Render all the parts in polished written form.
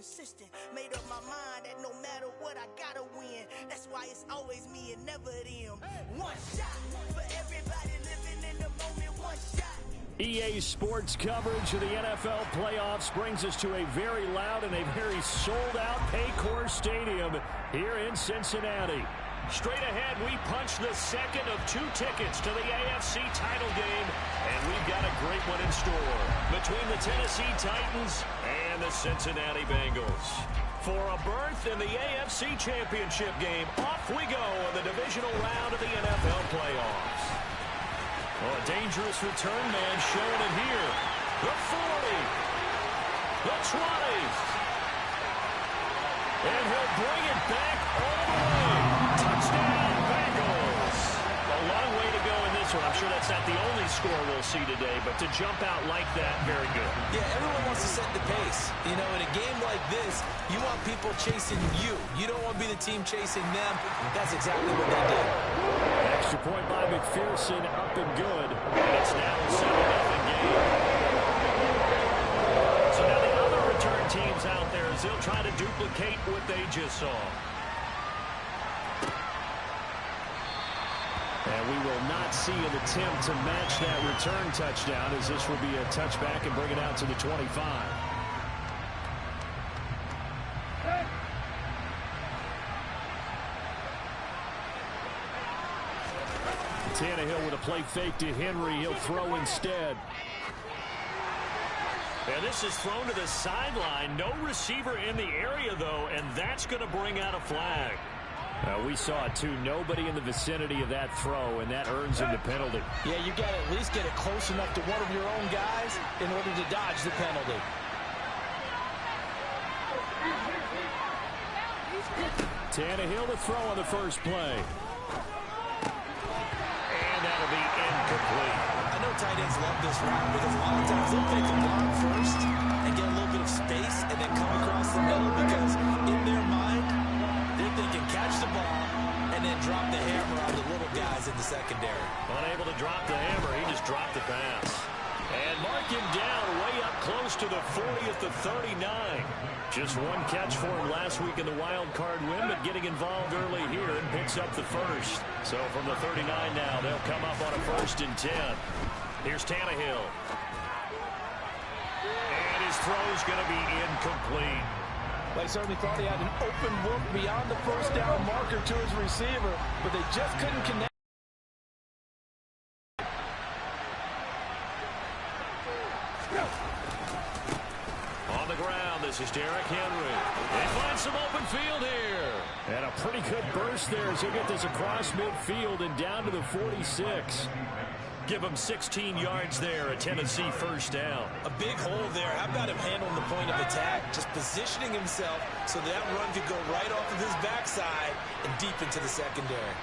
consistent. Made up my mind that no matter what, I gotta win. That's why it's always me and never them. One shot for everybody living in the moment. One shot. EA Sports coverage of the NFL playoffs brings us to a very loud and a very sold-out Paycor Stadium here in Cincinnati. Straight ahead, we punch the second of 2 tickets to the AFC title game, and we've got a great one in store between the Tennessee Titans and the Cincinnati Bengals. For a berth in the AFC Championship game, off we go in the divisional round of the NFL playoffs. Well, a dangerous return man showing it here. The 40. The 20. And he'll bring it back all the way. Touchdown, Bengals. A long way to go in this one. I'm sure that's not the only score we'll see today, but to jump out like that, very good. Yeah, everyone wants to set the pace. You know, in a game like this, you want people chasing you. You don't want to be the team chasing them. That's exactly what they did. Extra point by McPherson, up and good. And it's now a 7-0 game. So now the other return teams out there, as they'll try to duplicate what they just saw. And we will not see an attempt to match that return touchdown, as this will be a touchback and bring it out to the 25. Tannehill with a play fake to Henry. He'll throw instead. And this is thrown to the sideline. No receiver in the area, though, and that's going to bring out a flag. We saw it, too. Nobody in the vicinity of that throw, and that earns him the penalty. Yeah, you got to at least get it close enough to one of your own guys in order to dodge the penalty. Tannehill to throw on the first play. That'll be incomplete. I know tight ends love this route because a lot of times they'll take the block first and get a little bit of space and then come across the middle because in their mind, they're thinking catch the ball and then drop the hammer on the little guys in the secondary. Unable to drop the hammer, he just dropped the pass. And mark him down way up close to the 40 at the 39. Just one catch for him last week in the wild card win, but getting involved early here and picks up the first. So from the 39 now, they'll come up on a 1st and 10. Here's Tannehill. And his throw's going to be incomplete. They certainly thought he had an open look beyond the first down marker to his receiver, but they just couldn't connect. On the ground, this is Derrick Henry. They find some open field here. And a pretty good burst there as he'll get this across midfield and down to the 46. Give him 16 yards there, a Tennessee first down. A big hole there. How about him handling the point of attack? Just positioning himself so that run could go right off of his backside and deep into the secondary.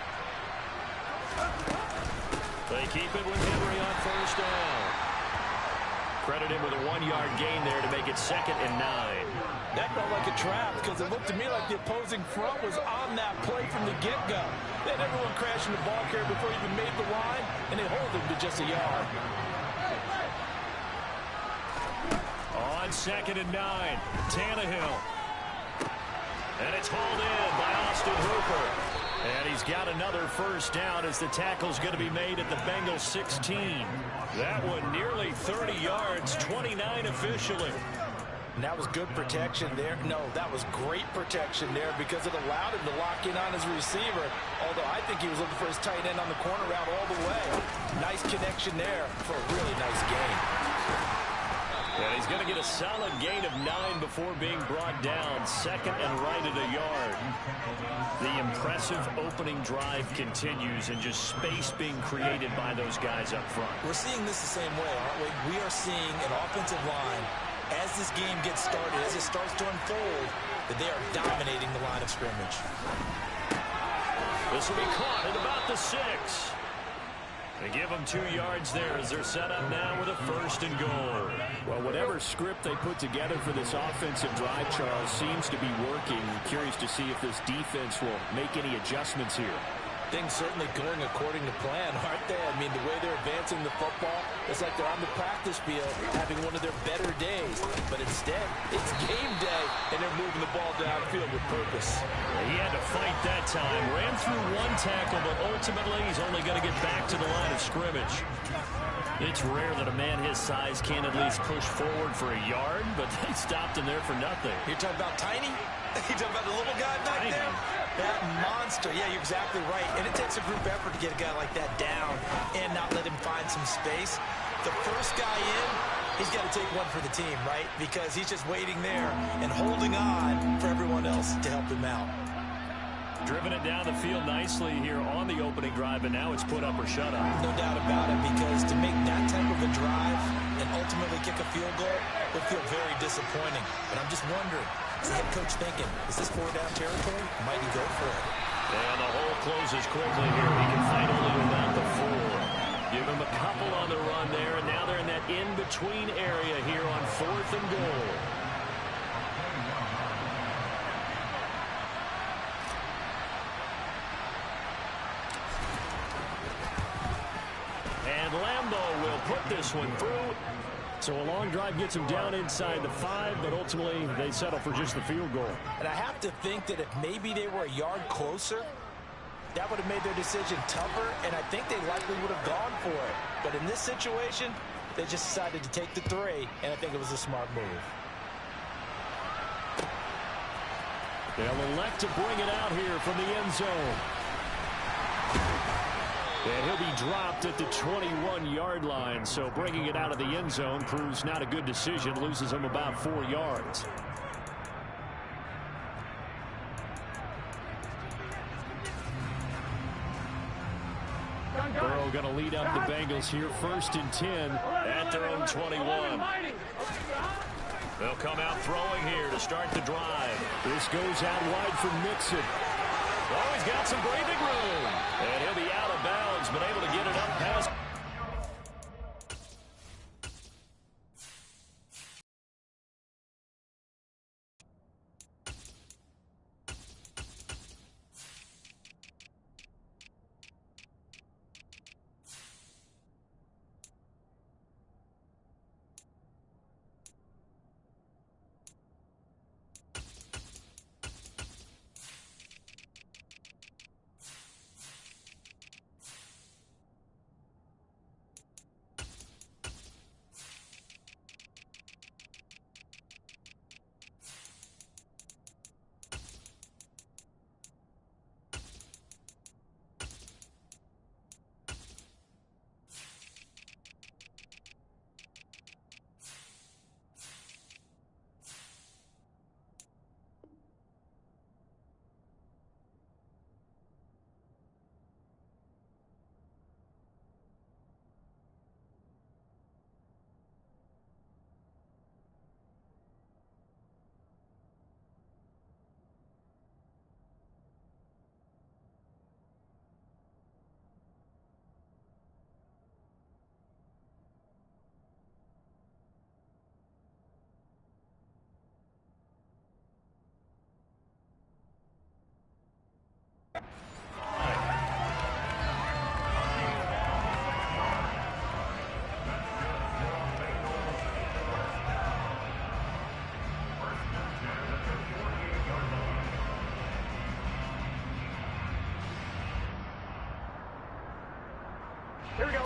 They keep it with Henry on first down. Credit him with a 1-yard gain there to make it 2nd and 9. That felt like a trap because it looked to me like the opposing front was on that play from the get-go. They had everyone crashing the ball carrier before he even made the line, and they hold him to just a yard. On 2nd and 9, Tannehill. And it's hauled in by Austin Hooper. And he's got another first down as the tackle's going to be made at the Bengals 16. That one nearly 30 yards, 29 officially. And that was good protection there. No, that was great protection there because it allowed him to lock in on his receiver. Although I think he was looking for his tight end on the corner route all the way. Nice connection there for a really nice gain. And he's going to get a solid gain of 9 before being brought down. 2nd and right at a yard. The impressive opening drive continues and just space being created by those guys up front. We're seeing this the same way, aren't we? We are seeing an offensive line, as this game gets started, as it starts to unfold, that they are dominating the line of scrimmage. This will be caught at about the 6. They give them 2 yards there as they're set up now with a 1st and goal. Well, whatever script they put together for this offensive drive, Charles, seems to be working. Curious to see if this defense will make any adjustments here. Things certainly going according to plan, aren't they? I mean, the way they're advancing the football, it's like they're on the practice field having one of their better days. But instead, it's game day, and they're moving the ball downfield with purpose. He had to fight that time. Ran through one tackle, but ultimately he's only going to get back to the line of scrimmage. It's rare that a man his size can at least push forward for a yard, but they stopped him there for nothing. You're talking about tiny? You're talking about the little guy back there? That monster. Yeah, you're exactly right. And it takes a group effort to get a guy like that down and not let him find some space. The first guy in, he's got to take one for the team, right? Because he's just waiting there and holding on for everyone else to help him out. Driven it down the field nicely here on the opening drive, and now it's put up or shut up. No doubt about it, because to make that type of a drive and ultimately kick a field goal would feel very disappointing. But I'm just wondering, is the head coach thinking, is this 4-down territory? Might he go for it? And the hole closes quickly here. He can fight only to about the 4. Give him a couple on the run there, and now they're in that in-between area here on 4th and goal. Lambo will put this one through. So a long drive gets him down inside the 5, but ultimately they settle for just the field goal. And I have to think that if maybe they were a yard closer, that would have made their decision tougher, and I think they likely would have gone for it. But in this situation, they just decided to take the 3, and I think it was a smart move. They'll elect to bring it out here from the end zone. And he'll be dropped at the 21-yard line, so bringing it out of the end zone proves not a good decision, loses him about 4 yards. Burrow going to lead up the Bengals here, 1st and 10 at their own 21. They'll come out throwing here to start the drive. This goes out wide for Mixon. Oh, he's got some breathing room. And he'll be out of bounds, but able to get it up past.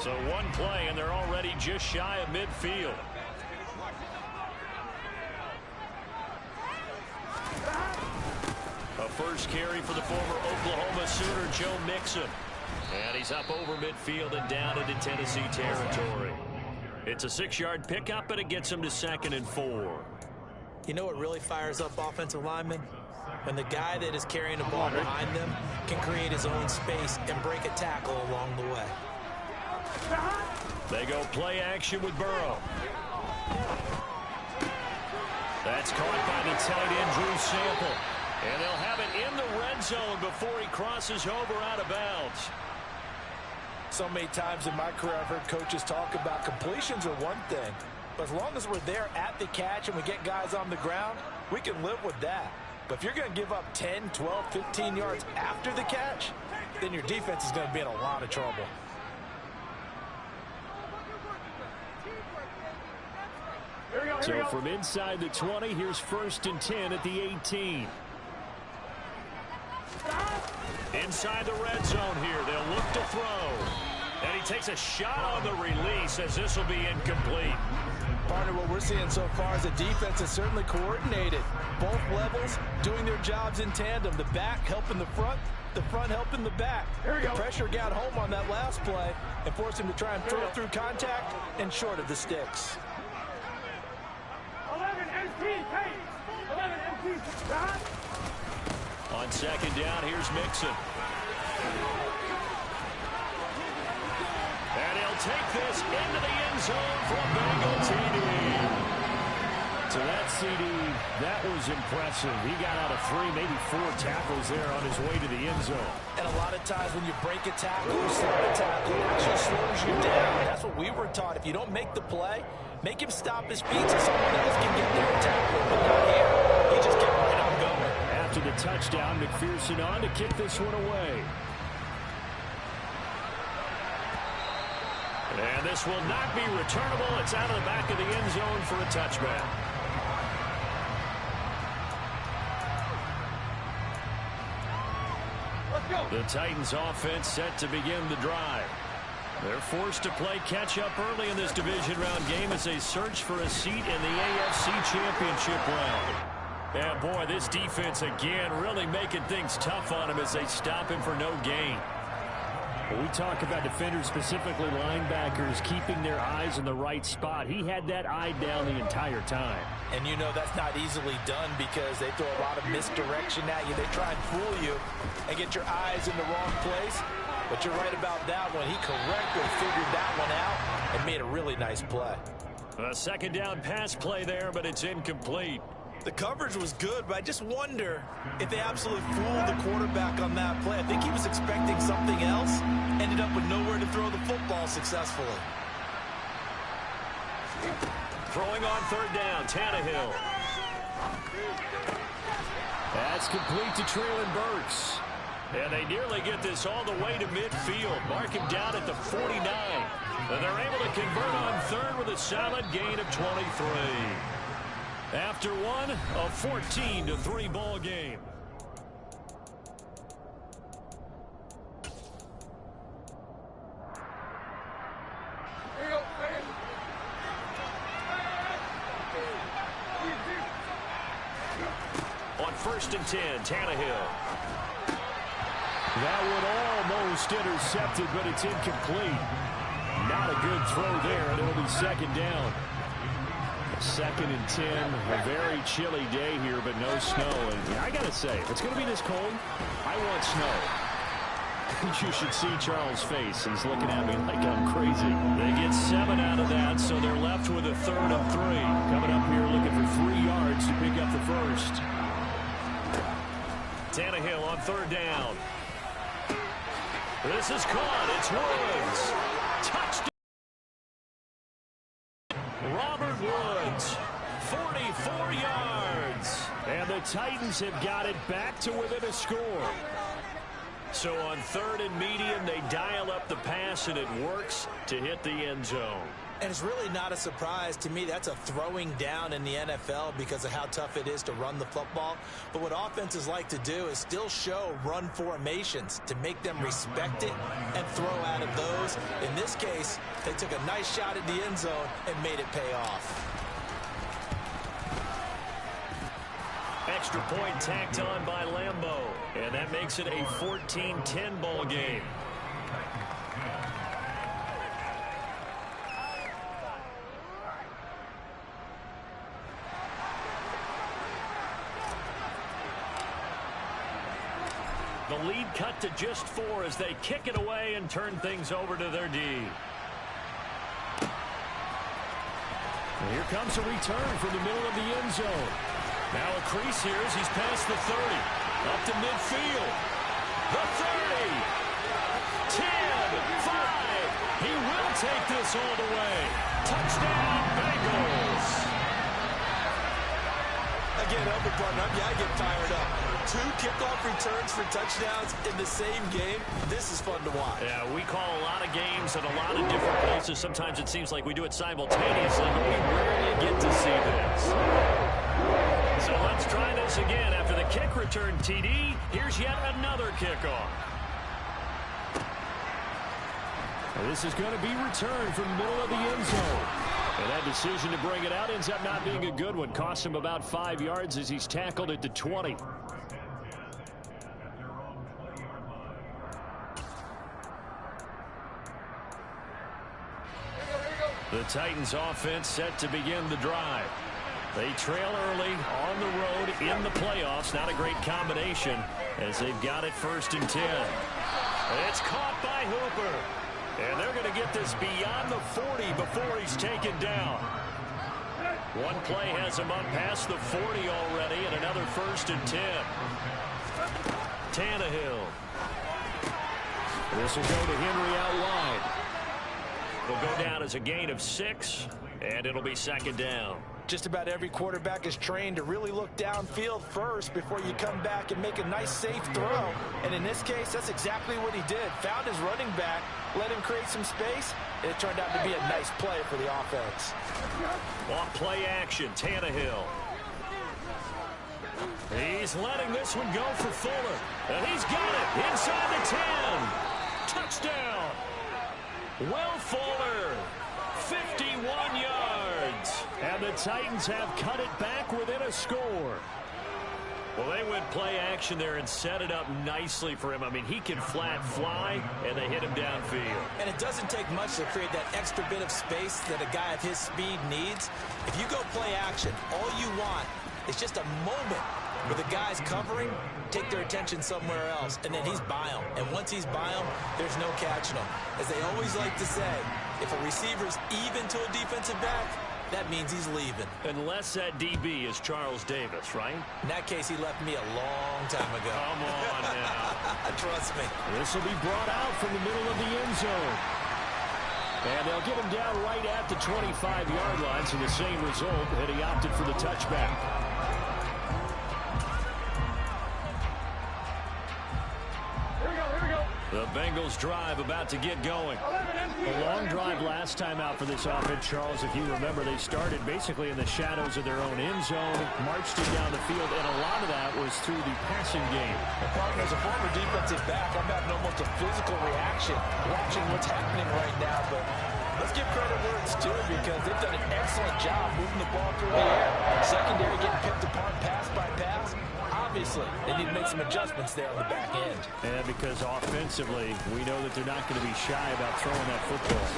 So one play, and they're already just shy of midfield. A first carry for the former Oklahoma Sooner, Joe Mixon. And he's up over midfield and down into Tennessee territory. It's a 6-yard pickup, and it gets him to 2nd and 4. You know what really fires up offensive linemen? When the guy that is carrying the ball behind them can create his own space and break a tackle along the way. They go play action with Burrow. That's caught by the tight end, Drew Sample. And they'll have it in the red zone before he crosses over out of bounds. So many times in my career I've heard coaches talk about completions are one thing. But as long as we're there at the catch and we get guys on the ground, we can live with that. But if you're going to give up 10, 12, 15 yards after the catch, then your defense is going to be in a lot of trouble. So from inside the 20, here's 1st and 10 at the 18. Inside the red zone here, they'll look to throw. And he takes a shot on the release as this will be incomplete. Partner, what we're seeing so far is the defense is certainly coordinated. Both levels doing their jobs in tandem. The back helping the front helping the back. The pressure got home on that last play and forced him to try and throw through contact and short of the sticks. 11 MP, 11 MP. On 2nd down, here's Mixon. And he'll take this into the end zone for a Bengal TD. So that CD, that was impressive. He got out of 3, maybe 4 tackles there on his way to the end zone. And a lot of times when you break a tackle or slow a tackle, it actually slows you down. That's what we were taught. If you don't make the play, make him stop his feet so someone else can get there and tackle him. But not here. He just kept right on going. After the touchdown, McPherson on to kick this one away. And this will not be returnable. It's out of the back of the end zone for a touchback. The Titans offense set to begin the drive. They're forced to play catch-up early in this division round game as they search for a seat in the AFC Championship round. And boy, this defense again really making things tough on him as they stop him for no gain. When we talk about defenders, specifically linebackers, keeping their eyes in the right spot, he had that eye down the entire time. And you know that's not easily done because they throw a lot of misdirection at you. They try and fool you and get your eyes in the wrong place. But you're right about that one. He correctly figured that one out and made a really nice play. A 2nd down pass play there, but it's incomplete. The coverage was good, but I just wonder if they absolutely fooled the quarterback on that play. I think he was expecting something else, ended up with nowhere to throw the football successfully. Throwing on 3rd down, Tannehill. That's complete to Treylon Burks. And they nearly get this all the way to midfield. Mark him down at the 49. And they're able to convert on 3rd with a solid gain of 23. After one, a 14-3 ball game. On 1st and 10, Tannehill. That one almost intercepted, but it's incomplete. Not a good throw there, and it'll be 2nd down. 2nd and 10, a very chilly day here, but no snow. And I got to say, if it's going to be this cold, I want snow. You should see Charles' face. He's looking at me like I'm crazy. They get 7 out of that, so they're left with a 3rd and 3. Coming up here looking for 3 yards to pick up the first. Tannehill on 3rd down. This is caught. It's Woods. Touchdown. Robert Woods, 44 yards. And the Titans have got it back to within a score. So on 3rd and medium, they dial up the pass, and it works to hit the end zone. And it's really not a surprise to me. That's a throwing down in the NFL because of how tough it is to run the football. But what offenses like to do is still show run formations to make them respect it and throw out of those. In this case, they took a nice shot at the end zone and made it pay off. Extra point tacked on by Lambeau. And that makes it a 14-10 ball game. The lead cut to just 4 as they kick it away and turn things over to their D. And here comes a return from the middle of the end zone. Now a crease here as he's past the 30. Up to midfield. The 30. 10. 5. He will take this all the way. Touchdown, Bengals. I get up and button up. Yeah, I get fired up. 2 kickoff returns for touchdowns in the same game. This is fun to watch. Yeah, we call a lot of games at a lot of different places. Sometimes it seems like we do it simultaneously, but we rarely get to see this. So let's try this again. After the kick return TD, here's yet another kickoff. This is going to be returned from the middle of the end zone. And that decision to bring it out ends up not being a good one. Cost him about 5 yards as he's tackled at the 20. The Titans offense set to begin the drive. They trail early on the road in the playoffs. Not a great combination as they've got it 1st and 10. It's caught by Hooper. And they're going to get this beyond the 40 before he's taken down. One play has him up past the 40 already, and another 1st and 10. Tannehill. This will go to Henry out wide. It'll go down as a gain of 6, and it'll be 2nd down. Just about every quarterback is trained to really look downfield first before you come back and make a nice, safe throw. And in this case, that's exactly what he did. Found his running back, let him create some space, and it turned out to be a nice play for the offense. Off play action, Tannehill. He's letting this one go for Fuller. And he's got it inside the 10. Touchdown. Will Fuller, 51 yards. And the Titans have cut it back within a score. Well, they went play action there and set it up nicely for him. I mean, he can flat fly, and they hit him downfield. And it doesn't take much to create that extra bit of space that a guy of his speed needs. If you go play action, all you want is just a moment where the guys covering take their attention somewhere else, and then he's by them. And once he's by them, there's no catching him. As they always like to say, if a receiver's even to a defensive back, that means he's leaving. Unless that DB is Charles Davis, right? In that case, he left me a long time ago. Come on now. Trust me. This will be brought out from the middle of the end zone. And they'll get him down right at the 25-yard line, so the same result, and he opted for the touchback. The Bengals drive about to get going. A long drive last time out for this offense, Charles. If you remember, they started basically in the shadows of their own end zone, marched it down the field, and a lot of that was through the passing game. As a former defensive back, I'm having almost a physical reaction watching what's happening right now. But let's give credit where it's due because they've done an excellent job moving the ball through the air. Secondary getting picked apart pass by pass. Obviously, they need to make some adjustments there on the back end. And because offensively, we know that they're not going to be shy about throwing that football.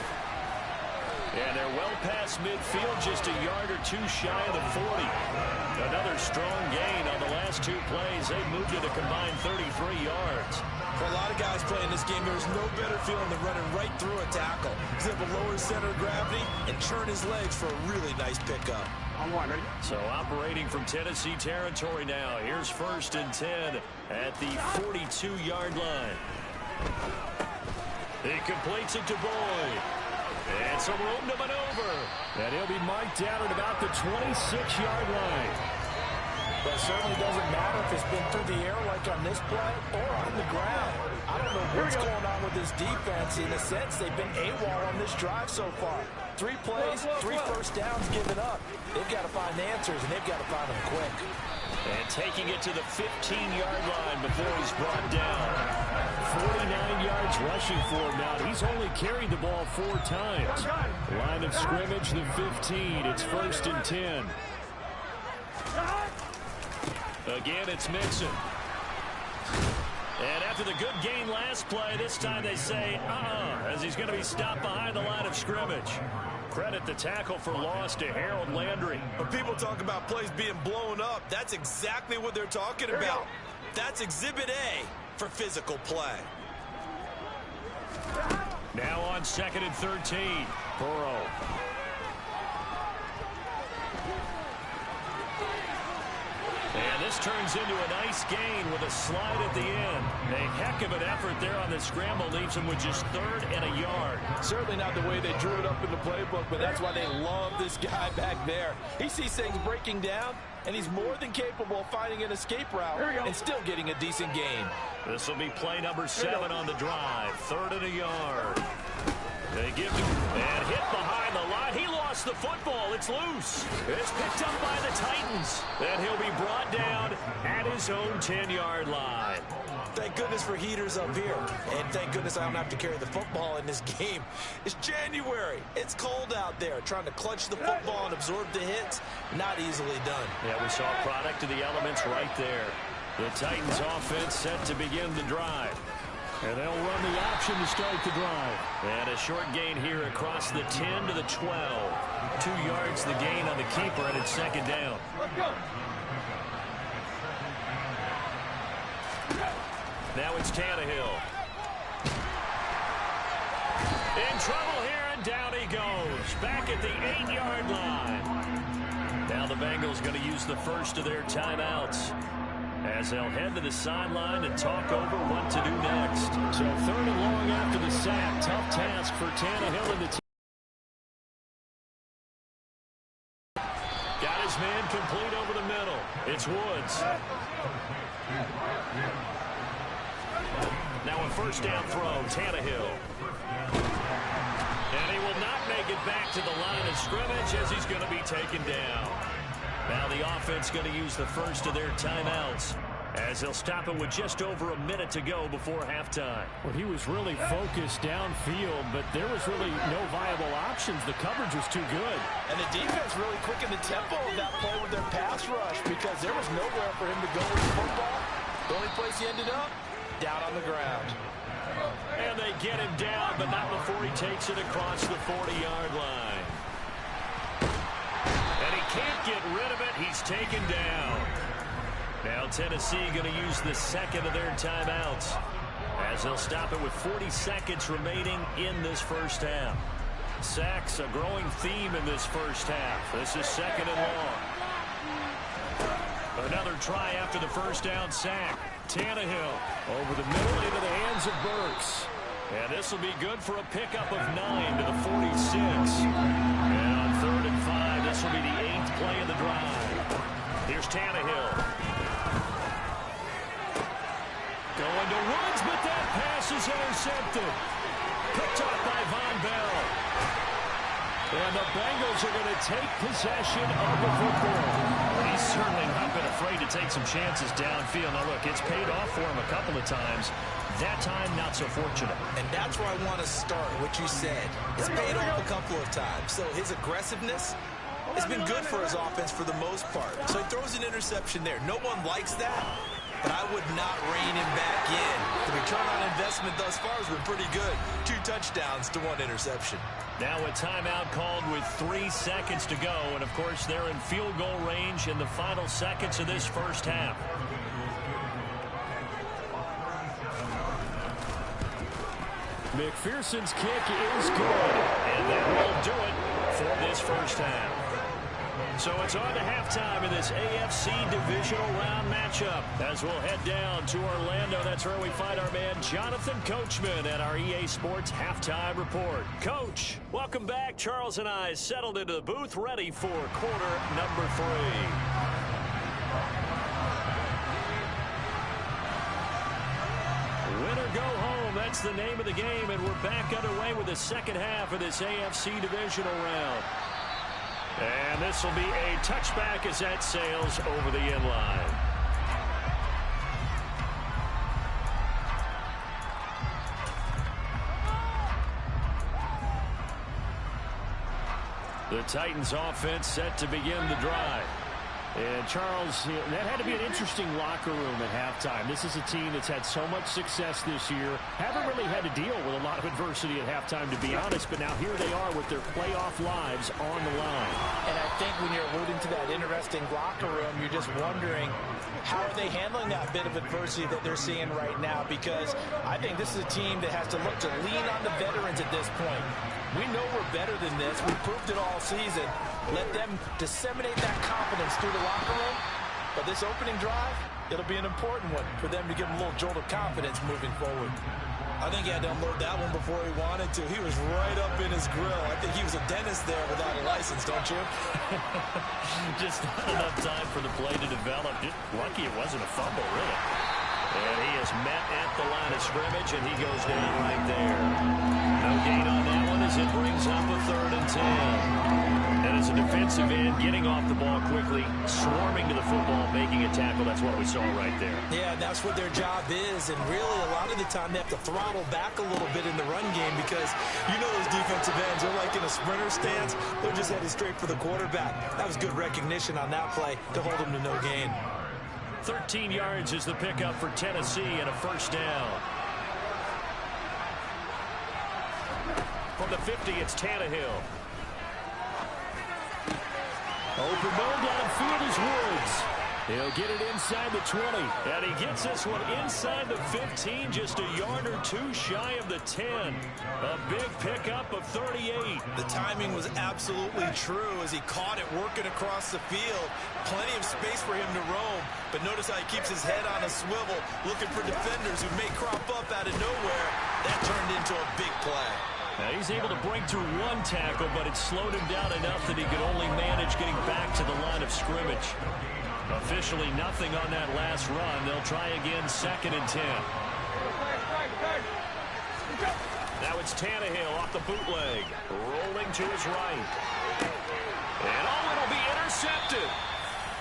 And they're well past midfield, just a yard or two shy of the 40. Another strong gain on the last 2 plays. They moved it a combined 33 yards. For a lot of guys playing this game, there's no better feeling than running right through a tackle. He's able to lower his center of gravity and turn his legs for a really nice pickup. So operating from Tennessee territory now. Here's 1st and 10 at the 42-yard line. He completes it to Boyd. And some room to maneuver. And he'll be marked down at about the 26-yard line. But it certainly doesn't matter if it's been through the air like on this play or on the ground. I don't know what's going on with this defense. In a sense, they've been AWOL on this drive so far. 3 plays, 3 first downs given up. They've got to find answers, and they've got to find them quick. And taking it to the 15-yard line before he's brought down. 49 yards rushing for him now. He's only carried the ball 4 times. Line of scrimmage, the 15. It's 1st and 10. Again, it's Mixon. And after the good gain last play, this time they say, as he's going to be stopped behind the line of scrimmage. Credit the tackle for loss to Harold Landry. When people talk about plays being blown up, that's exactly what they're talking about. That's Exhibit A for physical play. Now on 2nd and 13, Burrow. And this turns into a nice gain with a slide at the end. A heck of an effort there on the scramble. Leaves him with just 3rd and a yard. Certainly not the way they drew it up in the playbook, but that's why they love this guy back there. He sees things breaking down, and he's more than capable of finding an escape route and still getting a decent gain. This will be play number 7 on the drive. 3rd and a yard. They give him and hit behind the line. He lost the football. It's loose. It's picked up by the Titans. And he'll be brought down at his own 10-yard line. Thank goodness for heaters up here. And thank goodness I don't have to carry the football in this game. It's January. It's cold out there. Trying to clutch the football and absorb the hits, not easily done. Yeah, we saw a product of the elements right there. The Titans offense set to begin the drive. And they'll run the option to start the drive. And a short gain here across the 10 to the 12. 2 yards the gain on the keeper, and it's 2nd down. Let's go. Now it's Tannehill. In trouble here, and down he goes. Back at the 8-yard line. Now the Bengals going to use the first of their timeouts, as they'll head to the sideline and talk over what to do next. So 3rd and long after the sack. Tough task for Tannehill and the team. Got his man complete over the middle. It's Woods. Now a 1st down throw, Tannehill. And he will not make it back to the line of scrimmage as he's going to be taken down. Now the offense going to use the first of their timeouts, as they'll stop it with just over a minute to go before halftime. Well, he was really focused downfield, but there was really no viable options. The coverage was too good. And the defense really quickened the tempo of that play with their pass rush, because there was nowhere for him to go with the football. The only place he ended up, down on the ground. And they get him down, but not before he takes it across the 40-yard line. And he can't get rid of it. He's taken down. Now Tennessee going to use the 2nd of their timeouts, as they'll stop it with 40 seconds remaining in this first half. Sacks a growing theme in this first half. This is 2nd and long. Another try after the first down sack. Tannehill over the middle into the hands of Burks. And this will be good for a pickup of 9 to the 46. And on 3rd and 5, this will be the 8th play of the drive. Here's Tannehill. Going to Woods, but that pass is intercepted. Picked off by Von Bell. And the Bengals are going to take possession of the football. He's certainly not been afraid to take some chances downfield. Now, look, it's paid off for him a couple of times. That time, not so fortunate. And that's where I want to start, what you said. It's paid off a couple of times. So his aggressiveness has been good for his offense for the most part. So he throws an interception there. No one likes that, but I would not rein him back in. The return on investment thus far has been pretty good. 2 touchdowns to 1 interception. Now a timeout called with 3 seconds to go. And, of course, they're in field goal range in the final seconds of this first half. McPherson's kick is good. And that will do it for this first half. So it's on to halftime in this AFC divisional round matchup, as we'll head down to Orlando. That's where we find our man Jonathan Coachman at our EA Sports Halftime Report. Coach, welcome back. Charles and I settled into the booth, ready for quarter number 3. Win or go home, that's the name of the game, and we're back underway with the second half of this AFC divisional round. And this will be a touchback as that sails over the end line. The Titans offense set to begin the drive. And, Charles, that had to be an interesting locker room at halftime. This is a team that's had so much success this year. Haven't really had to deal with a lot of adversity at halftime, to be honest. But now here they are with their playoff lives on the line. And I think when you're alluding to that interesting locker room, you're just wondering, how are they handling that bit of adversity that they're seeing right now? Because I think this is a team that has to look to lean on the veterans at this point. We know we're better than this. We proved it all season. Let them disseminate that confidence through the locker room, But this opening drive, it'll be an important one for them to give him a little jolt of confidence moving forward. I think he had to unload that one before he wanted to. He was right up in his grill. I think he was a dentist there without a license, don't you? Just not enough time for the play to develop. Just lucky it wasn't a fumble, really. And he is met at the line of scrimmage, and he goes down right there. No gain on that one as it brings up a 3rd and 10. And as a defensive end, getting off the ball quickly, swarming to the football, making a tackle, that's what we saw right there. Yeah, that's what their job is. And really, a lot of the time, they have to throttle back a little bit in the run game because you know those defensive ends, they're like in a sprinter stance. They're just headed straight for the quarterback. That was good recognition on that play to hold them to no gain. 13 yards is the pickup for Tennessee and a 1st down. From the 50, it's Tannehill. Open man downfield is Woods. He'll get it inside the 20. And he gets this one inside the 15, just a yard or two shy of the 10. A big pickup of 38. The timing was absolutely true as he caught it working across the field. Plenty of space for him to roam. But notice how he keeps his head on a swivel, looking for defenders who may crop up out of nowhere. That turned into a big play. Now he's able to break through one tackle, but it slowed him down enough that he could only manage getting back to the line of scrimmage. Officially nothing on that last run. They'll try again, 2nd and 10. Now it's Tannehill off the bootleg, rolling to his right. And it'll be intercepted.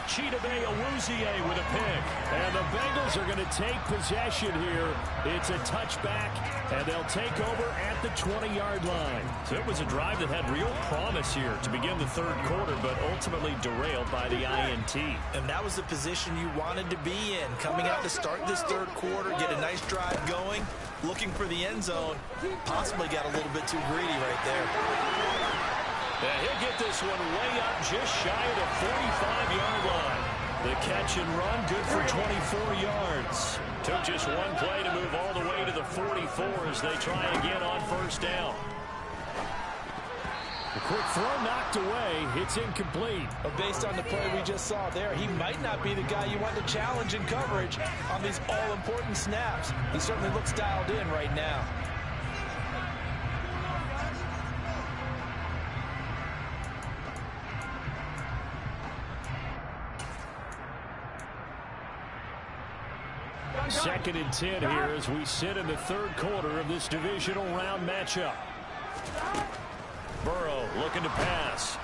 Chidobe Awuzie with a pick. And the Bengals are going to take possession here. It's a touchback, and they'll take over at the 20-yard line. So it was a drive that had real promise here to begin the 3rd quarter, but ultimately derailed by the INT. And that was the position you wanted to be in. Coming out to start this 3rd quarter, get a nice drive going, looking for the end zone. Possibly got a little bit too greedy right there. And he'll get this one way up just shy of the 45-yard line. The catch and run, good for 24 yards. Took just one play to move all the way to the 44 as they try again on 1st down. The quick throw knocked away. It's incomplete. But based on the play we just saw there, he might not be the guy you want to challenge in coverage on these all-important snaps. He certainly looks dialed in right now. Second and 10 here as we sit in the 3rd quarter of this divisional round matchup. Burrow looking to pass.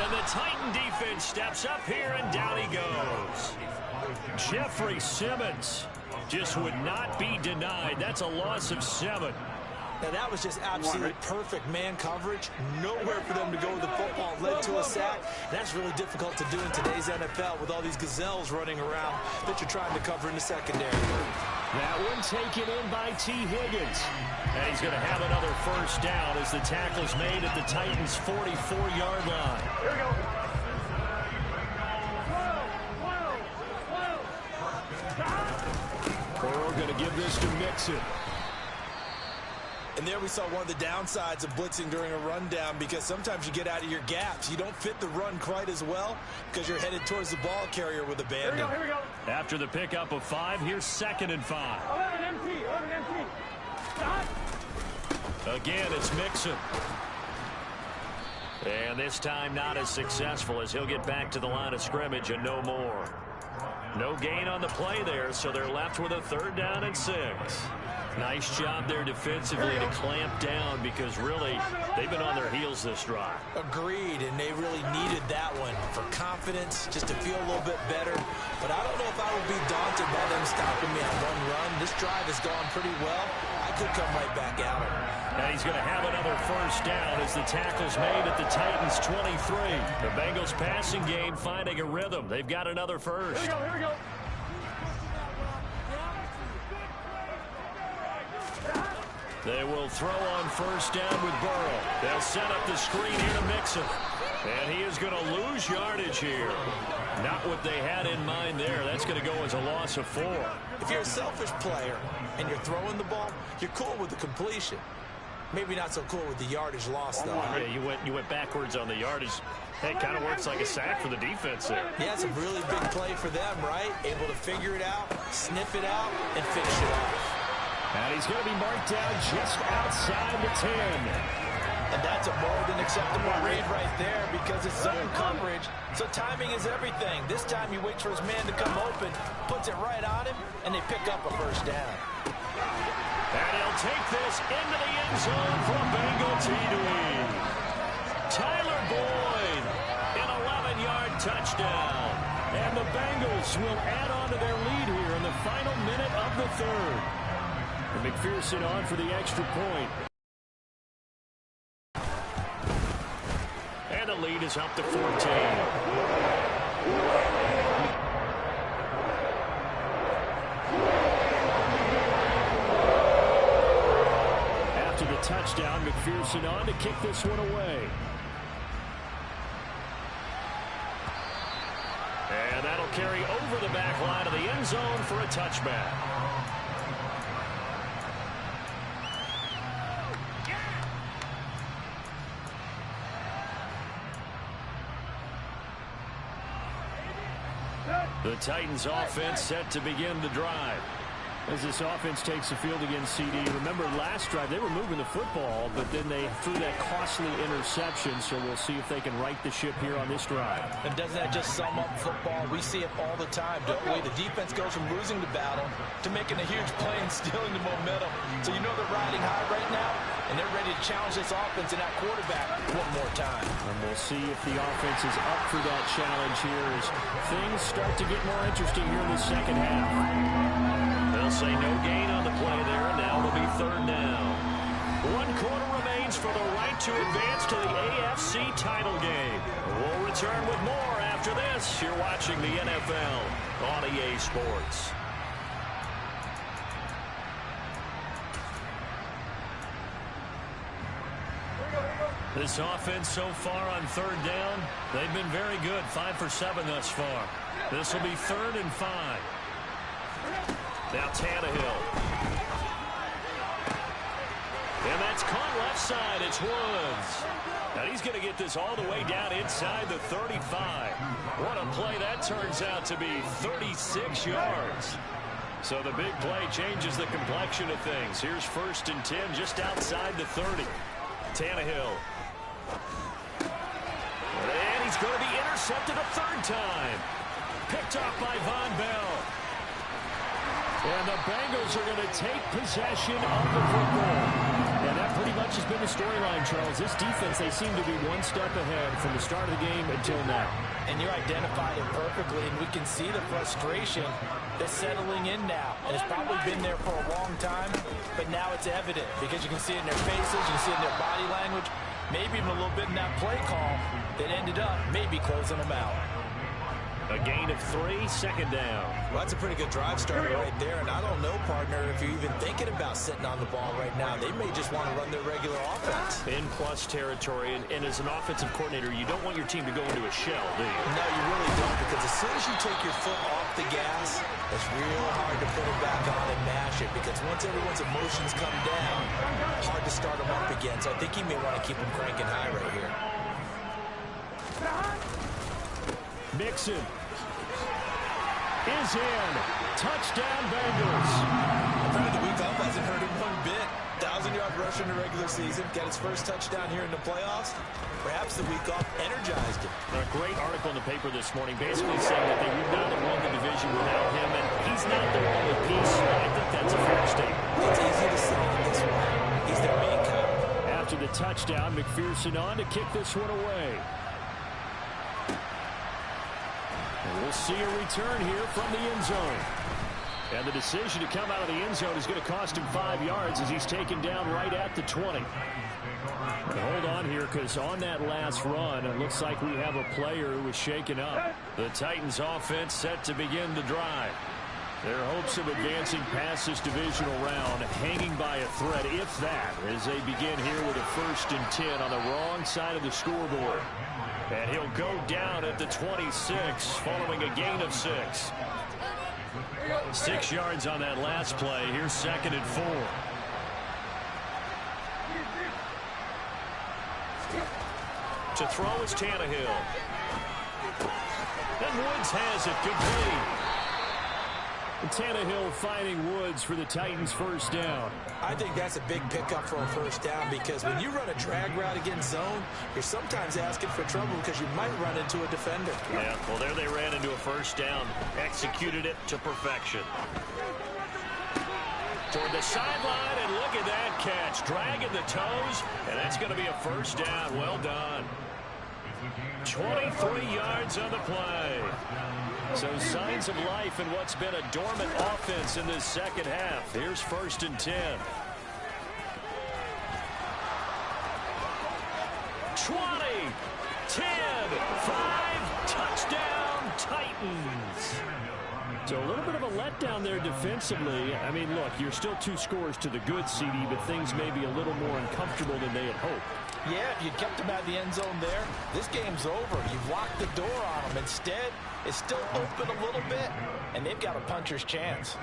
And the Titan defense steps up here, and down he goes. Jeffrey Simmons just would not be denied. That's a loss of 7. Now, that was just absolutely perfect man coverage. Nowhere for them to go with the football. Led to a sack. That's really difficult to do in today's NFL with all these gazelles running around that you're trying to cover in the secondary. That one taken in by T. Higgins. And he's going to have another 1st down as the tackle's made at the Titans' 44-yard line. Here we go. Burrow going to give this to Mixon. And there we saw one of the downsides of blitzing during a rundown because sometimes you get out of your gaps. You don't fit the run quite as well because you're headed towards the ball carrier with abandon. Here we go. After the pickup of 5, here's 2nd and 5. 11 MT. Stop. Again, it's Mixon. And this time not as successful as he'll get back to the line of scrimmage and no more. No gain on the play there, so they're left with a 3rd down and 6. Nice job there defensively to clamp down because really they've been on their heels this drive. Agreed, and they really needed that one for confidence, just to feel a little bit better. But I don't know if I would be daunted by them stopping me on one run. This drive has gone pretty well. I could come right back at him. And he's going to have another 1st down as the tackle's made at the Titans' 23. The Bengals passing game finding a rhythm. They've got another 1st. Here we go. They will throw on 1st down with Burrow. They'll set up the screen here to Mixon. And he is going to lose yardage here. Not what they had in mind there. That's going to go as a loss of 4. If you're a selfish player and you're throwing the ball, you're cool with the completion. Maybe not so cool with the yardage loss, though. Yeah, you went backwards on the yardage. Hey, kind of works like a sack for the defense there. Yeah, it's a really big play for them, right? Able to figure it out, sniff it out, and finish it off. And he's going to be marked down just outside the 10. And that's a more than acceptable read right there because it's zone coverage, so timing is everything. This time he waits for his man to come open, puts it right on him, and they pick up a first down. And he'll take this into the end zone for a Bengal TD. Tyler Boyd, an 11-yard touchdown. And the Bengals will add on to their lead here in the final minute of the third. And McPherson on for the extra point. And the lead is up to 14. After the touchdown, McPherson on to kick this one away. And that'll carry over the back line of the end zone for a touchback. The Titans offense set to begin the drive. As this offense takes the field against CD. Remember last drive they were moving the football, but then they threw that costly interception, so we'll see if they can right the ship here on this drive. And doesn't that just sum up football? We see it all the time, don't we? The defense goes from losing the battle to making a huge play and stealing the momentum. So you know they're riding high right now, and they're ready to challenge this offense and that quarterback one more time. And we'll see if the offense is up for that challenge here as things start to get more interesting here in the second half. They'll say no gain on the play there, and now it'll be third down. 1 quarter remains for the right to advance to the AFC title game. We'll return with more after this. You're watching the NFL on EA Sports. This offense so far on third down, they've been very good. 5 for 7 thus far. This will be 3rd and 5. Now Tannehill. And that's caught left side. It's Woods. And he's going to get this all the way down inside the 35. What a play that turns out to be. 36 yards. So the big play changes the complexion of things. Here's 1st and 10 just outside the 30. Tannehill. And he's going to be intercepted a 3rd time. Picked off by Von Bell. And the Bengals are going to take possession of the football. And that pretty much has been the storyline, Charles. This defense, they seem to be one step ahead from the start of the game until now. And you identified it perfectly, and we can see the frustration that's settling in now. And it's probably been there for a long time, but now it's evident because you can see it in their faces, you can see it in their body language, maybe even a little bit in that play call that ended up maybe closing them out. A gain of 3, 2nd down. Well, that's a pretty good drive starter right there. And I don't know, partner, if you're even thinking about sitting on the ball right now. They may just want to run their regular offense. In plus territory. And as an offensive coordinator, you don't want your team to go into a shell, do you? No, you really don't. Because as soon as you take your foot off the gas, it's real hard to put it back on and mash it. Because once everyone's emotions come down, hard to start them up again. So I think he may want to keep them cranking high right here. Mixon is in. Touchdown, Bengals. Apparently the week off hasn't hurt him one bit. 1,000-yard rush in the regular season. Got his first touchdown here in the playoffs. Perhaps the week off energized him. A great article in the paper this morning basically saying that they would not have won the division without him, and he's not their only piece. I think that's a fair statement. It's easy to say in this one. He's their main guy. After the touchdown, McPherson on to kick this one away. And we'll see a return here from the end zone. And the decision to come out of the end zone is going to cost him 5 yards as he's taken down right at the 20. And hold on here because on that last run, it looks like we have a player who was shaken up. The Titans offense set to begin the drive. Their hopes of advancing past this divisional round hanging by a thread, if that, as they begin here with a 1st and 10 on the wrong side of the scoreboard. And he'll go down at the 26 following a gain of 6. 6 yards on that last play. Here's 2nd and 4. To throw is Tannehill. And Woods has it complete. And Tannehill finding Woods for the Titans' first down. I think that's a big pickup for a first down because when you run a drag route against zone, you're sometimes asking for trouble because you might run into a defender. Yeah, well, there they ran into a first down. Executed it to perfection. Toward the sideline, and look at that catch. Dragging the toes, and that's going to be a first down. Well done. 23 yards on the play. So signs of life in what's been a dormant offense in this second half. Here's 1st and 10. 20, 10, 5, touchdown, Titans. So a little bit of a letdown there defensively. I mean, look, you're still 2 scores to the good, CD, but things may be a little more uncomfortable than they had hoped. Yeah, if you kept them out of the end zone there, this game's over. You've locked the door on them. Instead, it's still open a little bit, and they've got a puncher's chance.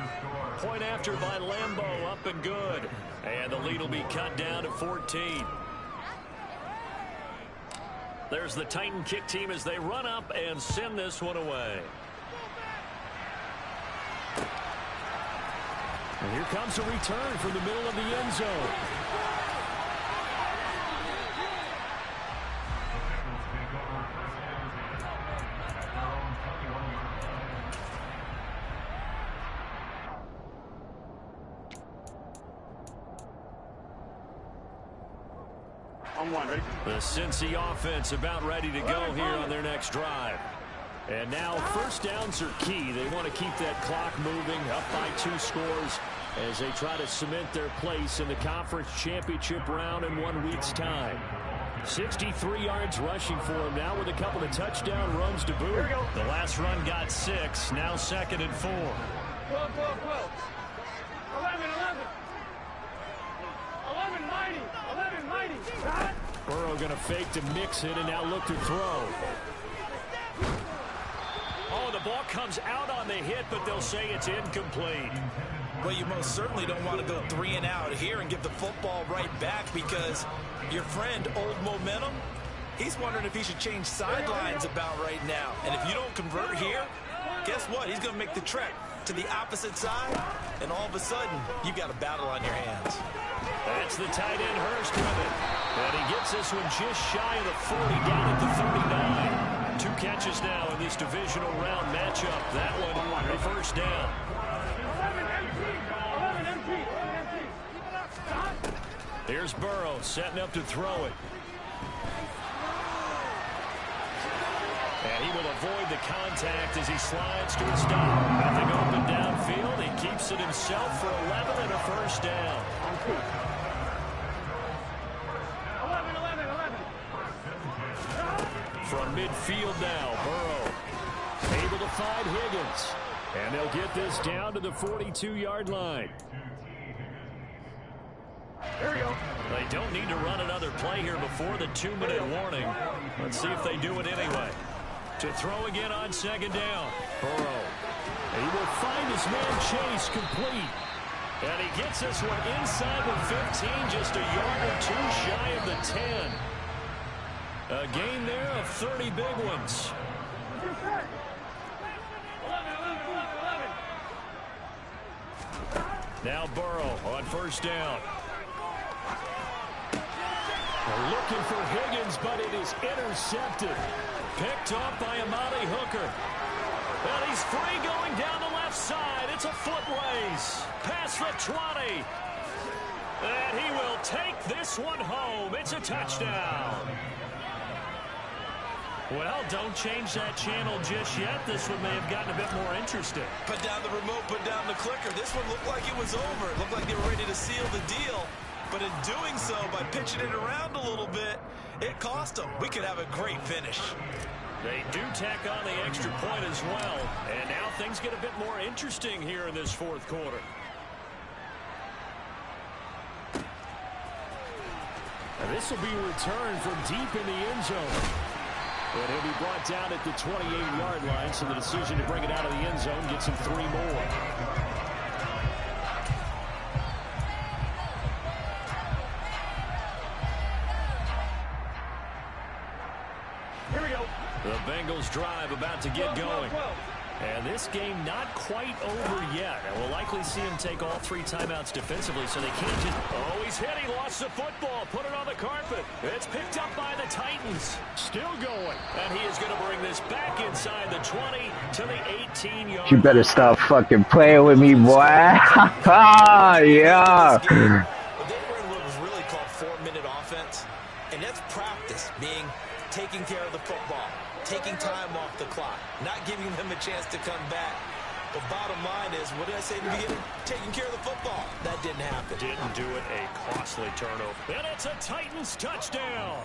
Point after by Lambeau, up and good. And the lead will be cut down to 14. There's the Titan kick team as they run up and send this one away. And here comes a return from the middle of the end zone. The Cincy offense about ready to go here on their next drive. And now first downs are key. They want to keep that clock moving, up by 2 scores as they try to cement their place in the conference championship round in 1 week's time. 63 yards rushing for him now with a couple of touchdown runs to boot. The last run got 6, now 2nd and 4. 12, 12, 12. 11, 11. 11, mighty. 11, mighty. Burrow going to fake to mix it and now look to throw. Oh, the ball comes out on the hit, but they'll say it's incomplete. Well, you most certainly don't want to go 3 and out here and give the football right back because your friend, Old Momentum, he's wondering if he should change sidelines about right now. And if you don't convert here, guess what? He's going to make the trek to the opposite side, and all of a sudden, you've got a battle on your hands. That's the tight end Hurst with it. And he gets this one just shy of the 40, down at the 39. 2 catches now in this divisional round matchup. That one, a first down. 11 MT. Here's Burrow setting up to throw it. And he will avoid the contact as he slides to a stop. Nothing open downfield. He keeps it himself for 11 and a first down. 11, 11, 11. From midfield now, Burrow able to find Higgins. And they'll get this down to the 42-yard line. Here we go. They don't need to run another play here before the 2-minute warning. Let's see if they do it anyway. To throw again on 2nd down. Burrow. He will find his man Chase complete. And he gets this one inside the 15, just a yard or 2 shy of the 10. A gain there of 30 big ones. 11, 11, 11, 11. Now Burrow on first down. They're looking for Higgins, but it is intercepted. Picked up by Amari Hooker. And he's free going down the left side. It's a foot race. Past the 20. And he will take this one home. It's a touchdown. Well, don't change that channel just yet. This one may have gotten a bit more interesting. Put down the remote, put down the clicker. This one looked like it was over. It looked like they were ready to seal the deal. But in doing so, by pitching it around a little bit, it cost them. We could have a great finish. They do tack on the extra point as well. And now things get a bit more interesting here in this 4th quarter. And this will be returned from deep in the end zone. And he'll be brought down at the 28-yard line, so the decision to bring it out of the end zone gets him 3 more. The Bengals drive about to get going. And this game not quite over yet. And we'll likely see him take all 3 timeouts defensively, so they can't just... Oh, he's hit. He lost the football. Put it on the carpet. It's picked up by the Titans. Still going. And he is going to bring this back inside the 20 to the 18-yard. You better stop fucking playing with me, boy. Yeah. They were in what was really called 4-minute offense. And that's practice, being taking care of the football, taking time off the clock, not giving them a chance to come back. The bottom line is, what did I say in the beginning? Taking care of the football. That didn't happen. Didn't do it. A costly turnover. And it's a Titans touchdown.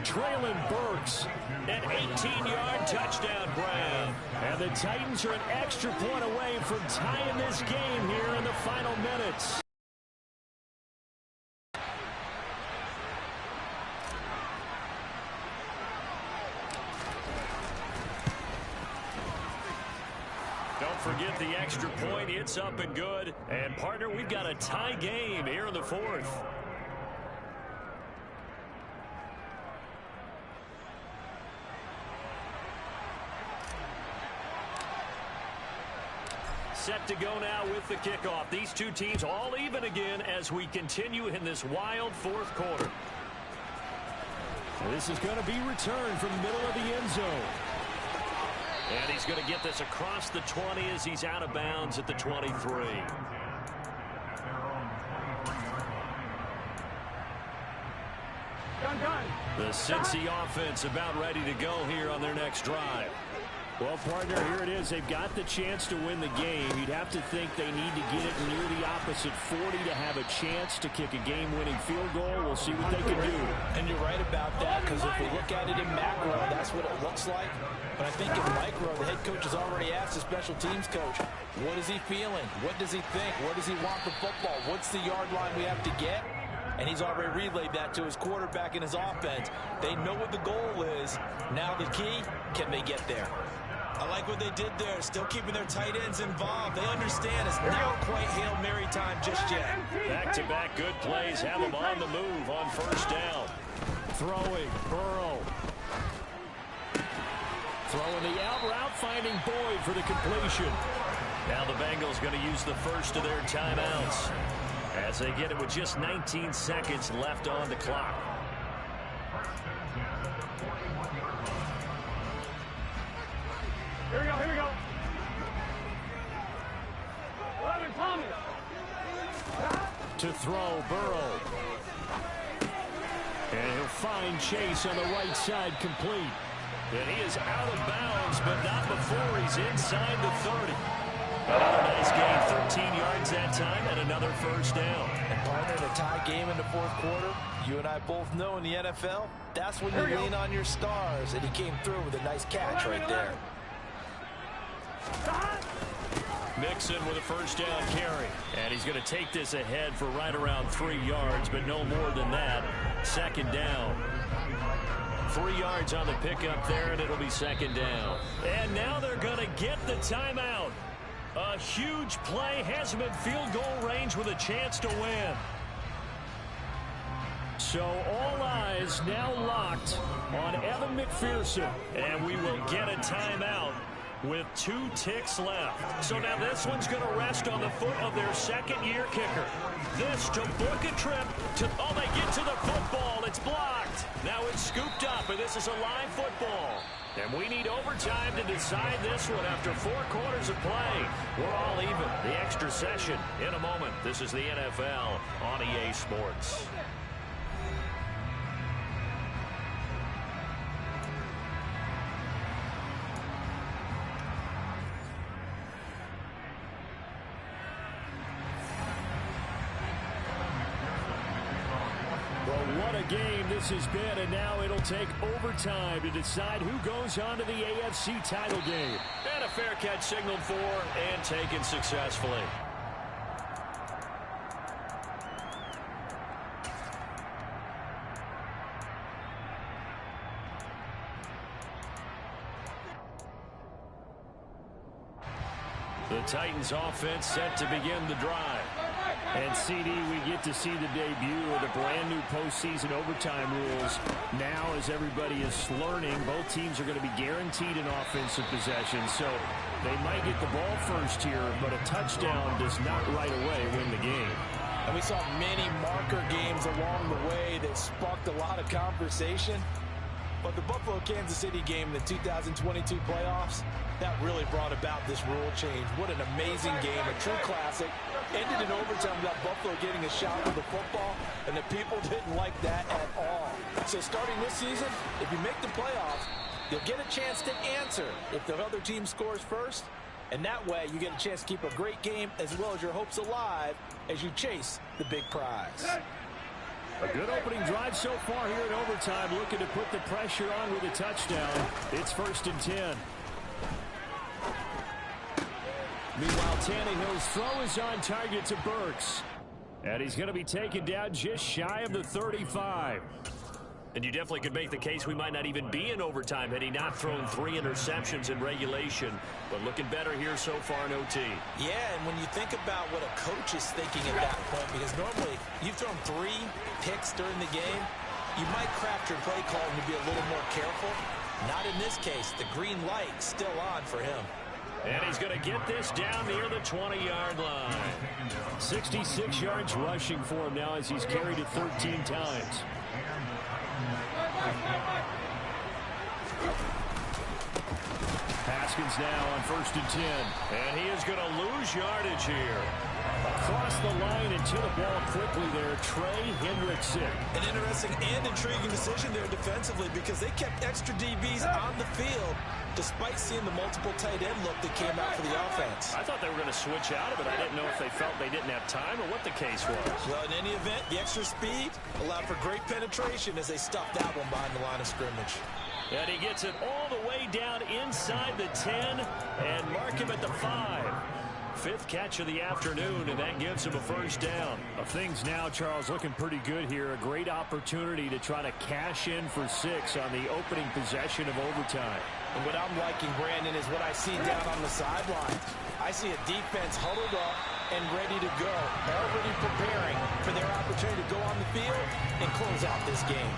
Traylon Burks, an 18-yard touchdown grab. And the Titans are an extra point away from tying this game here in the final minutes. Don't forget the extra point. It's up and good. And, partner, we've got a tie game here in the 4th. Set to go now with the kickoff. These two teams all even again as we continue in this wild 4th quarter. This is going to be returned from the middle of the end zone. And he's going to get this across the 20 as he's out of bounds at the 23. The Cincy offense about ready to go here on their next drive. Well, partner, here it is. They've got the chance to win the game. You'd have to think they need to get it near the opposite 40 to have a chance to kick a game-winning field goal. We'll see what they can do. And you're right about that, because if we look at it in macro, that's what it looks like. But I think in micro, the head coach has already asked the special teams coach, what is he feeling? What does he think? What does he want the football? What's the yard line we have to get? And he's already relayed that to his quarterback and his offense. They know what the goal is. Now the key, can they get there? I like what they did there, still keeping their tight ends involved. They understand it's not quite Hail Mary time just yet. Back-to-back good plays have them on the move on 1st down. Throwing, Burrow. Throwing the out route, finding Boyd for the completion. Now the Bengals going to use the first of their timeouts as they get it with just 19 seconds left on the clock. Here we go, here we go. 11 Thomas. To throw, Burrow. And he'll find Chase on the right side, complete. And he is out of bounds, but not before he's inside the 30. Another nice gain, 13 yards that time, and another 1st down. And partner, in a tie game in the 4th quarter, you and I both know in the NFL, that's when you lean on your stars, and he came through with a nice catch right there. Mixon with a 1st down carry. And he's going to take this ahead for right around 3 yards, but no more than that. 2nd down. 3 yards on the pickup there, and it'll be 2nd down. And now they're going to get the timeout. A huge play has him in field goal range with a chance to win. So all eyes now locked on Evan McPherson. And we will get a timeout with 2 ticks left. So now this one's going to rest on the foot of their 2nd-year kicker. This to book a trip to... Oh, they get to the football. It's blocked. Now it's scooped up, and this is a live football. And we need overtime to decide this one after 4 quarters of play. We're all even. The extra session in a moment. This is the NFL on EA Sports. What a game this has been, and now it'll take overtime to decide who goes on to the AFC title game. And a fair catch signaled for and taken successfully. The Titans offense set to begin the drive. And CD, we get to see the debut of the brand new postseason overtime rules. Now, as everybody is learning, both teams are going to be guaranteed an offensive possession. So they might get the ball first here, but a touchdown does not right away win the game. And we saw many marker games along the way that sparked a lot of conversation. But the Buffalo-Kansas City game in the 2022 playoffs, that really brought about this rule change. What an amazing game, a true classic. Ended in overtime without Buffalo getting a shot with the football, and the people didn't like that at all. So starting this season, if you make the playoffs, you'll get a chance to answer if the other team scores first. And that way, you get a chance to keep a great game as well as your hopes alive as you chase the big prize. A good opening drive so far here in overtime, looking to put the pressure on with a touchdown. It's 1st and 10. Meanwhile, Tannehill's throw is on target to Burks. And he's going to be taken down just shy of the 35. And you definitely could make the case we might not even be in overtime had he not thrown 3 interceptions in regulation. But looking better here so far in OT. Yeah, and when you think about what a coach is thinking at that point, because normally you've thrown 3 picks during the game, you might craft your play call and be a little more careful. Not in this case. The green light still on for him. And he's going to get this down near the 20-yard line. 66 yards rushing for him now as he's carried it 13 times. Haskins now on 1st and 10. And he is going to lose yardage here. Across the line and to the ball quickly there, Trey Hendrickson. An interesting and intriguing decision there defensively because they kept extra DBs on the field despite seeing the multiple tight end look that came out for the offense. I thought they were going to switch out of it. I didn't know if they felt they didn't have time or what the case was. Well, in any event, the extra speed allowed for great penetration as they stuffed that one behind the line of scrimmage. And he gets it all the way down inside the 10 and mark him at the 5. 5th catch of the afternoon, and that gives him a 1st down. Things now, Charles, looking pretty good here. A great opportunity to try to cash in for 6 on the opening possession of overtime. And what I'm liking, Brandon, is what I see down on the sidelines. I see a defense huddled up and ready to go, already preparing for their opportunity to go on the field and close out this game.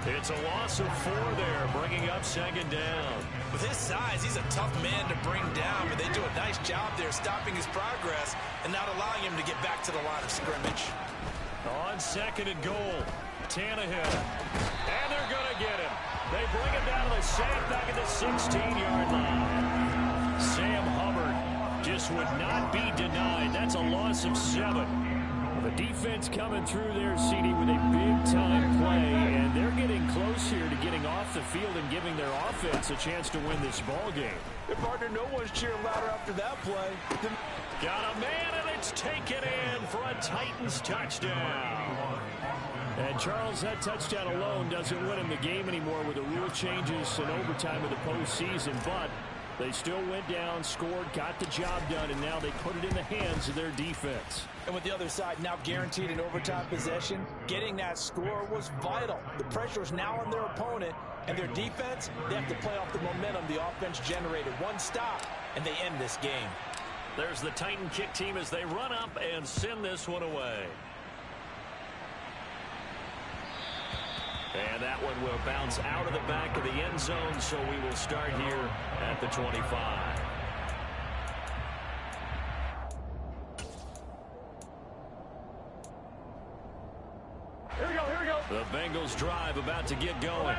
It's a loss of 4 there, bringing up 2nd down. With his size, he's a tough man to bring down, but they do a nice job there stopping his progress and not allowing him to get back to the line of scrimmage. On 2nd and goal, Tannehill. And they're going to get him. They bring him down to the sack back at the 16-yard line. Sam Hubbard just would not be denied. That's a loss of 7. The defense coming through there, CD, with a big-time play, and they're getting close here to getting off the field and giving their offense a chance to win this ball game. Their partner, no one's cheering louder after that play. Got a man, and it's taken in for a Titans touchdown. And Charles, that touchdown alone doesn't win him the game anymore with the rule changes and overtime of the postseason, but they still went down, scored, got the job done, and now they put it in the hands of their defense. And with the other side now guaranteed an overtime possession, getting that score was vital. The pressure is now on their opponent, and their defense, they have to play off the momentum the offense generated. One stop, and they end this game. There's the Titan kick team as they run up and send this one away. And that one will bounce out of the back of the end zone, so we will start here at the 25. The Bengals drive about to get going.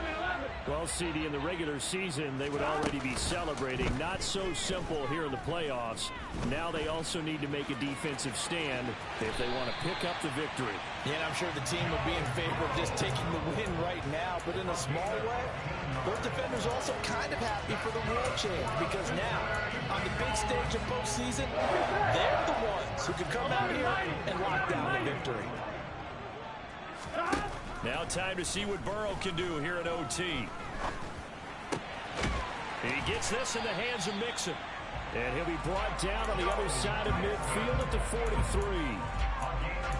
Well, CD, in the regular season, they would already be celebrating. Not so simple here in the playoffs. Now they also need to make a defensive stand if they want to pick up the victory. Yeah, and I'm sure the team would be in favor of just taking the win right now, but in a small way, those defenders also kind of happy for the rule change because now, on the big stage of postseason, they're the ones who can come out here and lock down the victory. Now time to see what Burrow can do here at OT. He gets this in the hands of Mixon. And he'll be brought down on the other side of midfield at the 43.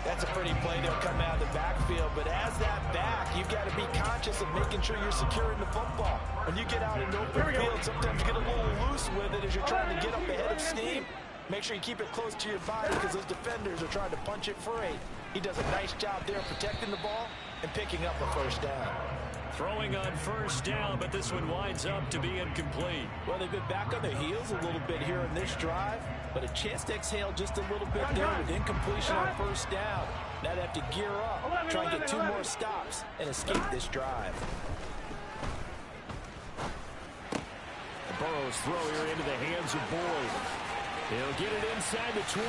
That's a pretty play. They'll come out of the backfield, but as that back, you've got to be conscious of making sure you're securing the football. When you get out in open field, sometimes you get a little loose with it as you're trying to get up ahead of steam. Make sure you keep it close to your body because those defenders are trying to punch it free. He does a nice job there protecting the ball and picking up the first down. Throwing on first down, but this one winds up to be incomplete. Well, they've been back on their heels a little bit here in this drive, but a chance to exhale just a little bit there with incompletion on first down. Now they have to gear up, try and get 2 more stops, and escape this drive. The Burrow's throw here into the hands of Boyd. He'll get it inside the 20.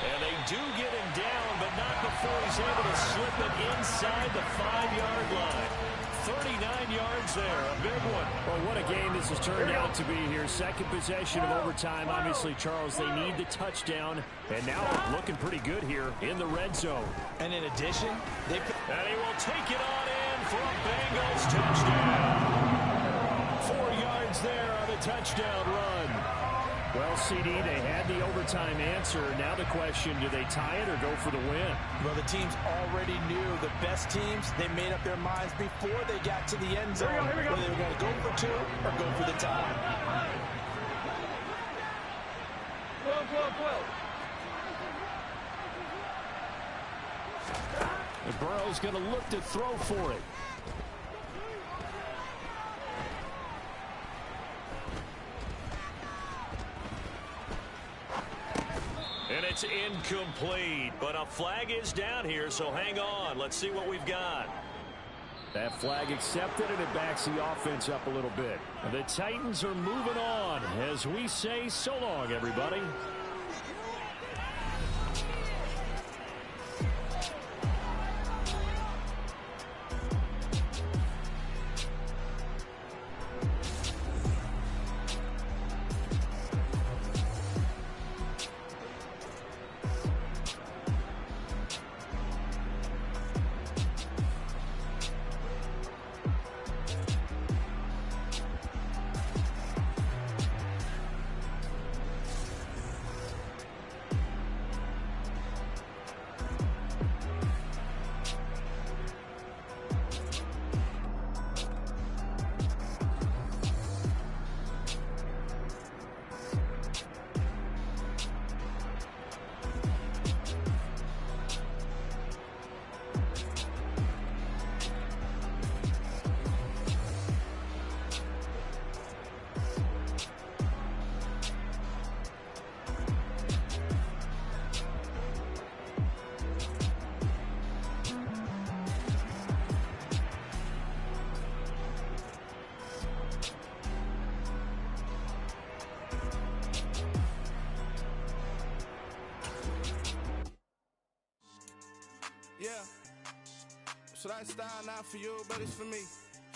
And they do get him down, but not before he's able to slip it inside the 5-yard line. 39 yards there, a big one. Well, what a game this has turned out to be here. Second possession of overtime. Obviously, Charles, they need the touchdown. And now looking pretty good here in the red zone. And in addition, they... And he will take it on in for a Bengals touchdown. 4 yards there on the touchdown run. Well, CD, they had the overtime answer. Now the question, do they tie it or go for the win? Well, the teams already knew. The best teams, they made up their minds before they got to the end zone whether they were going to go for 2 or go for the tie. 12. The Burrow's going to look to throw for it. And it's incomplete, but a flag is down here, so hang on. Let's see what we've got. That flag accepted, and it backs the offense up a little bit. The Titans are moving on as we say so long, everybody. Yeah. So that style not for you, but it's for me.